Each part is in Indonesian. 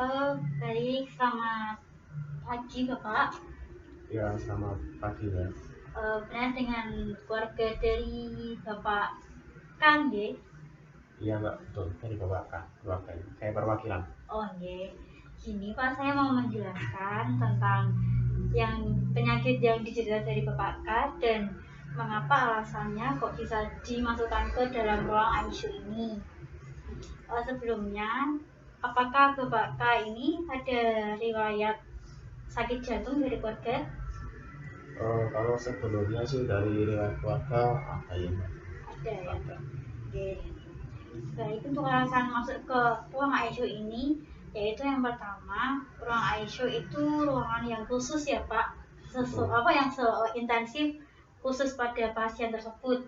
Baik, selamat pagi Bapak. Ya, selamat pagi ya. Benar dengan keluarga dari Bapak Kang, nggih? Iya Mbak, betul. Dari Bapak K, keluarga ini. Saya perwakilan. Oh, nggih. Gini Pak, saya mau menjelaskan tentang yang penyakit yang diderita dari Bapak K dan mengapa alasannya kok bisa dimasukkan ke dalam ruang ICU ini. Sebelumnya, apakah Bapak K ini ada riwayat sakit jantung dari keluarga? Kalau sebelumnya sih dari riwayat keluarga ada ya Mbak. Ada ya. Ada. Oke. Baik, untuk alasan masuk ke ruang ICU ini, yaitu yang pertama, ruang ICU itu ruangan yang khusus ya Pak, yang intensif khusus pada pasien tersebut.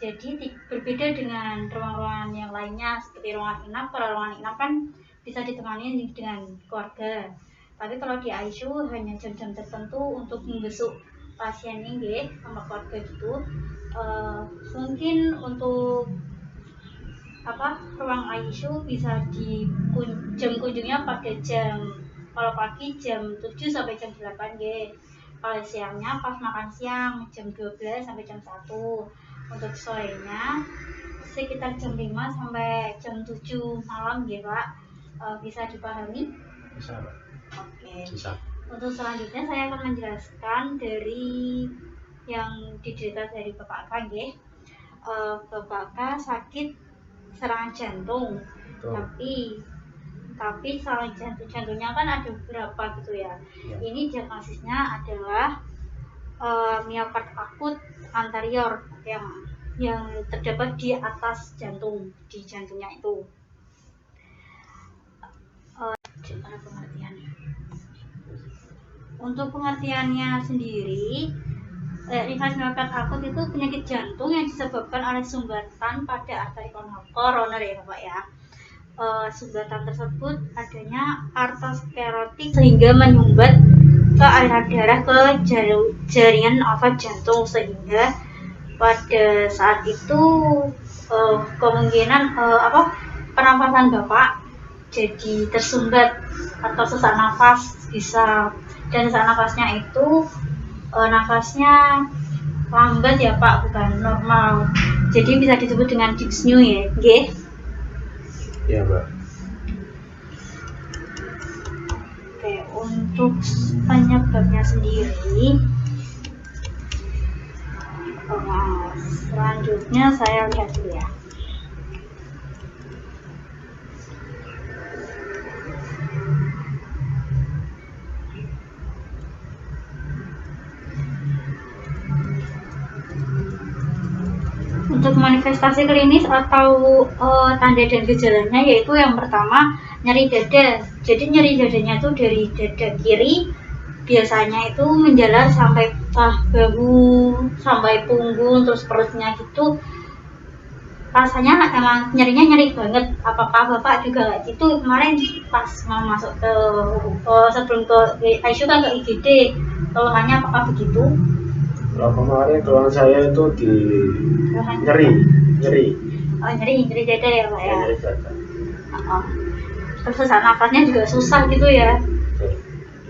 Jadi berbeda dengan ruang-ruangan yang lainnya seperti ruangan inap. Kalau ruangan inap kan bisa ditemani dengan keluarga. Tapi kalau di ICU hanya jam-jam tertentu untuk membesuk pasien ini sama keluarga gitu. Mungkin untuk ruang ICU bisa jam kunjungnya pada kalau pagi jam 7 sampai jam 8 kalau siangnya pas makan siang jam 12 sampai jam 1. Untuk sorenya sekitar jam 5 sampai jam 7 malam Pak. Bisa dipahami? Bisa Mbak. Oke. Bisa. Untuk selanjutnya saya akan menjelaskan dari yang diderita dari Bapak K. Bapak K sakit serangan jantung. Tapi serangan jantungnya kan ada beberapa gitu ya. Ini diagnosisnya adalah miokard akut anterior yang terdapat di atas jantung, di jantungnya itu. Gimana pengertiannya? Untuk pengertiannya sendiri, ringan miokard akut itu penyakit jantung yang disebabkan oleh sumbatan pada arteri koroner ya Bapak ya. Sumbatan tersebut adanya arteriosklerotik sehingga menyumbat ke aliran darah ke jaringan otot jantung, sehingga pada saat itu kemungkinan pernapasan Bapak jadi tersumbat atau sesak nafas bisa, dan sesak nafasnya itu nafasnya lambat ya Pak, bukan normal. Jadi bisa disebut dengan dyspnea ya, nggih? Iya Mbak. Oke, untuk penyebabnya sendiri, selanjutnya saya lihat dulu ya. Untuk manifestasi klinis atau tanda dan gejalanya, yaitu yang pertama nyeri dada. Jadi nyeri dadanya itu dari dada kiri, biasanya itu menjalar sampai bahu, sampai punggung, terus perutnya gitu. Rasanya emang nyeri banget. Apakah Bapak juga gitu kemarin pas mau masuk ke sebelum ke ICU kan ke IGD? Keluhannya apakah begitu? Kalau kemarin keluhan saya itu di nyeri. Nyeri dada ya Pak ya. Nyeri dada. Terus sesak nafasnya juga susah gitu ya.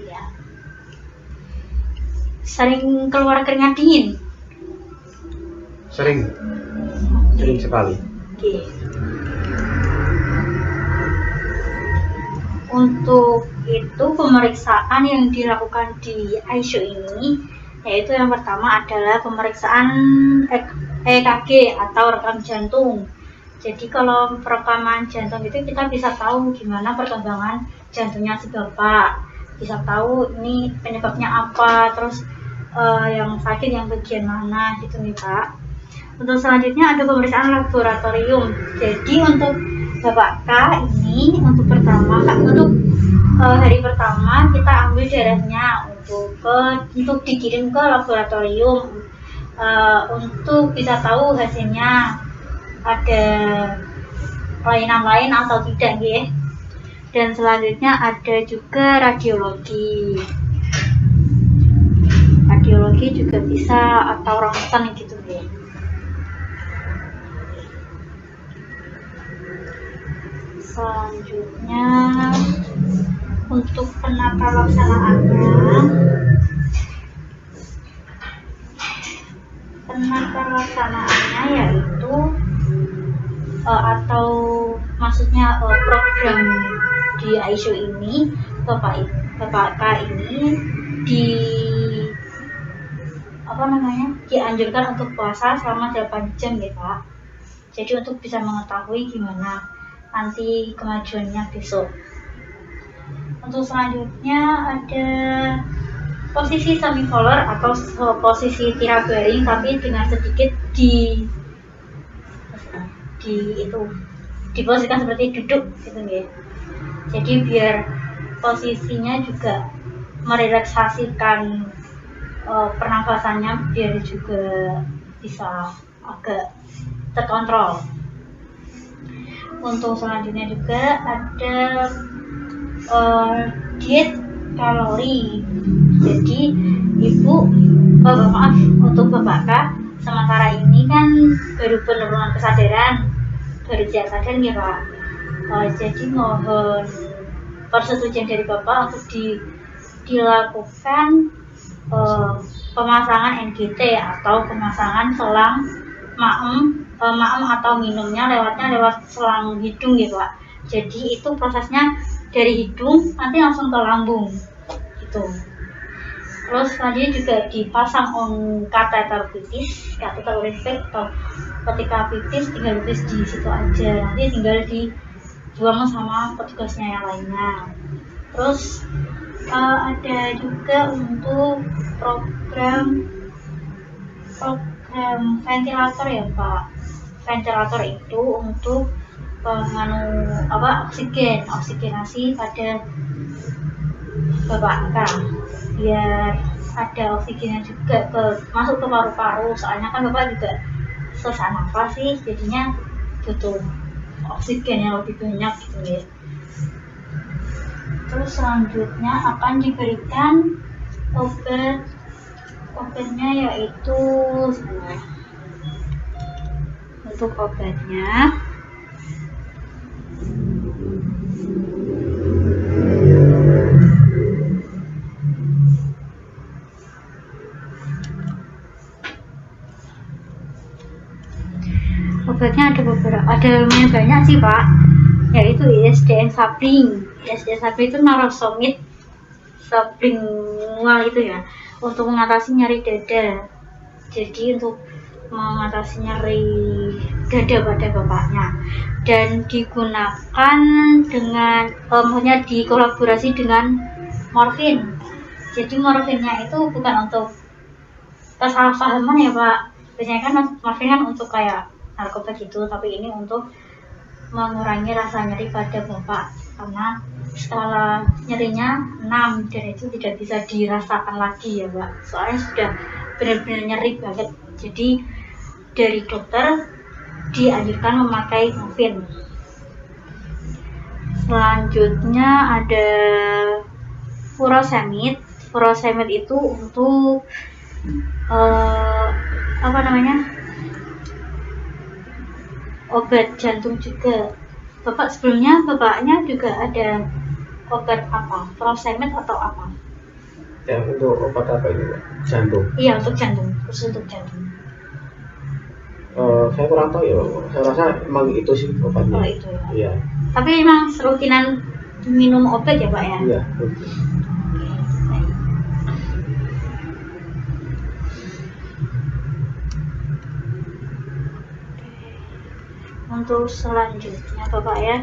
Iya. Sering keluar keringat dingin? Sering sekali. Oke. Untuk itu pemeriksaan yang dilakukan di ICU ini, yaitu yang pertama adalah pemeriksaan EKG atau rekam jantung. Jadi kalau perekaman jantung itu kita bisa tahu gimana perkembangan jantungnya si Bapak, bisa tahu ini penyebabnya apa, terus yang sakit yang bagian mana gitu nih Pak. Untuk selanjutnya ada pemeriksaan laboratorium. Jadi untuk Bapak K ini untuk hari pertama kita ambil darahnya untuk dikirim ke laboratorium untuk bisa tahu hasilnya ada kelainan lain atau tidak ya. Dan selanjutnya ada juga radiologi juga bisa, atau ronsen gitu ya. Selanjutnya untuk penata laksanaannya yaitu atau maksudnya program di Aisho ini Bapak ini dianjurkan untuk puasa selama 8 jam ya Pak. Jadi untuk bisa mengetahui gimana nanti kemajuannya besok. Untuk selanjutnya ada posisi semicolor atau posisi tirak baring tapi dengan sedikit diposisikan seperti duduk gitu ya. Jadi biar posisinya juga merelaksasikan pernafasannya biar juga bisa agak terkontrol. Untuk selanjutnya juga ada diet kalori. Jadi untuk Bapak K sementara ini kan baru penurunan kesadaran, baru tidak sadar ya Pak. Jadi mohon persetujuan dari Bapak untuk dilakukan pemasangan NGT atau pemasangan selang maem atau minumnya lewat selang hidung ya Pak. Jadi itu prosesnya dari hidung nanti langsung ke lambung gitu. Terus selanjutnya juga dipasang kateter pipis atau ketika pipis tinggal pipis di situ aja, nanti tinggal dibuang sama petugasnya yang lainnya. Terus ada juga untuk program ventilator ya Pak. Ventilator itu untuk oksigenasi pada Bapak K biar ada oksigennya juga masuk ke paru-paru, soalnya kan Bapak juga sesak nafas sih, jadinya butuh oksigen yang lebih banyak gitu ya. Terus selanjutnya akan diberikan obatnya yaitu untuk obatnya ada lumayan banyak sih Pak, yaitu ISDN Sapling. ISDN Sapling itu Narosomid sublingual itu ya, untuk mengatasi nyeri dada. Jadi untuk mengatasi nyeri dada pada bapaknya, dan digunakan dengan maksudnya dikolaborasi dengan morfin. Jadi morfinnya itu bukan untuk kesalahpahaman ya Pak, biasanya kan morfin kan untuk kayak narkoba gitu, tapi ini untuk mengurangi rasa nyeri pada bapak karena skala nyerinya 6 dan itu tidak bisa dirasakan lagi ya Pak, soalnya sudah benar-benar nyeri banget. Jadi dari dokter dianjurkan memakai morfin. Selanjutnya ada furosemid. Furosemid itu untuk obat jantung juga. Bapaknya juga ada obat apa? Furosemid atau apa? Ya, untuk obat apa ini Pak? Jantung? Iya, untuk jantung, khusus untuk jantung. Saya kurang tahu ya Pak, saya rasa emang itu sih obatnya. Oh itu ya? Iya. Tapi emang serutinan minum obat ya Pak ya? Iya. Untuk selanjutnya Bapak ya,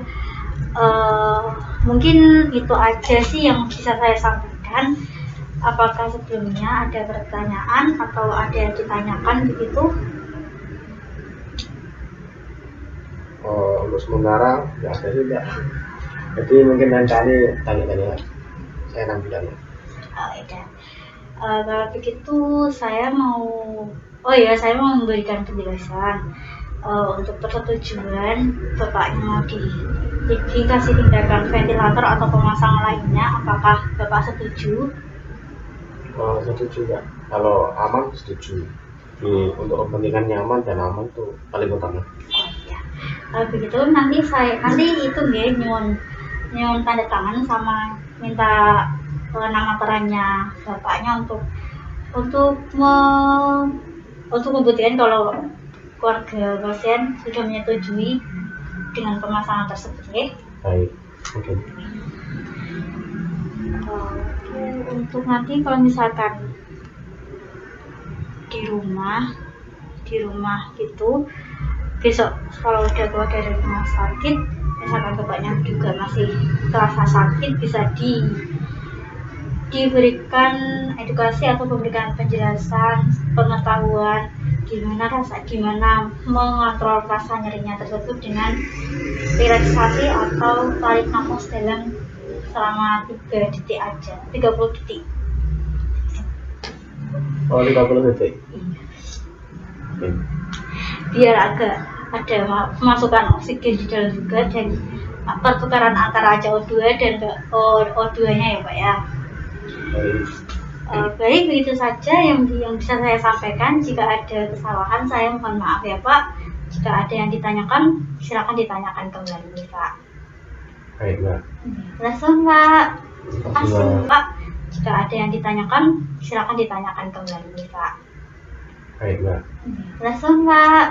mungkin itu aja sih yang bisa saya sampaikan. Apakah sebelumnya ada pertanyaan atau ada yang ditanyakan begitu? Untuk sementara nggak ada sih Mbak. Jadi mungkin lain kali tanya-tanya saya nantikan. Ya. Kalau begitu saya mau memberikan penjelasan. Untuk persetujuan bapaknya mau dikasih tindakan ventilator atau pemasangan lainnya, apakah bapak setuju? Setuju Mbak. Kalau aman setuju. Untuk kepentingan nyaman dan aman tuh paling utama. Oh iya. Begitu nanti itu nggih nyuwun tanda tangan sama minta nama perannya bapaknya untuk membuktikan kalau keluarga pasien sudah menyetujui dengan pemasangan tersebut ya. Baik, oke. Untuk nanti kalau misalkan di rumah itu besok kalau udah keluar dari rumah sakit, misalkan bapaknya juga masih terasa sakit, bisa diberikan edukasi atau memberikan penjelasan, pengetahuan gimana mengontrol rasa nyerinya tersebut dengan relaksasi atau tarik nafas dalam selama 30 detik. Oh, 30 detik. Oke. Biar agak ada pemasukan oksigen di dalam juga dan pertukaran antara CO2 dan O2-nya ya Pak ya. Baik, begitu saja yang bisa saya sampaikan. Jika ada kesalahan saya mohon maaf ya Pak. Jika ada yang ditanyakan silakan ditanyakan kembali Pak. Baik Mbak. Langsung Pak. Asik Pak. Jika ada yang ditanyakan silakan ditanyakan kembali Pak. Baik Mbak. Langsung Pak.